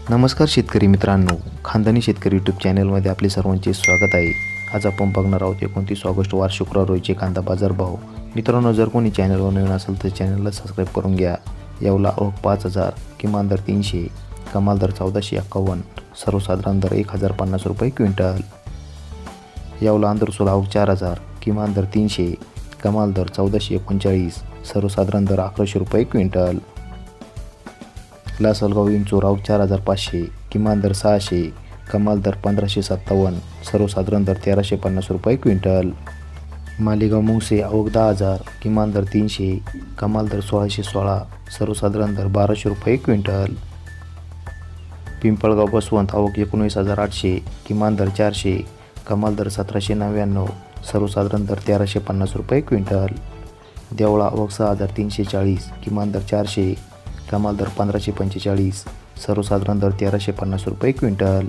नमस्कार शेतकरी मित्रांनो, खानदानी शेतकरी यूट्यूब चॅनलमध्ये आपले सर्वांचे स्वागत आहे। आज आपण बघणार आहोत 29 ऑगस्ट वार शुक्रवार रोजीचे कांदा बाजार भाव। मित्रांनो, जर कोणी चॅनलवर नवीन असेल तर चॅनलला सबस्क्राईब करून घ्या। यावला आवक 5000, किमान दर 300, कमाल दर 1451, सर्वसाधारण दर 1050 रुपये क्विंटल। यावला आंध्रसूल आवक 4000, किमान दर 300, कमाल दर 1439, सर्वसाधारण दर 1100 रुपये क्विंटल। लासलगाव इंचूर आवक 4500, किमान दर 600, कमाल दर 1557, सर्वसाधारण दर 1350 रुपये क्विंटल। मालेगाव मुंगसे आवक 10000, किमान दर 300, कमाल दर 1616, सर्वसाधारण दर 1200 रुपये क्विंटल। पिंपळगाव बसवंत आवक 19800, किमान दर 400, कमाल दर 1799, सर्वसाधारण दर 1350 रुपये क्विंटल। देवळा आवक 6340, किमान दर 400, कमाल दर 1545, सर्वसाधारण दर 1350 रुपये क्विंटल।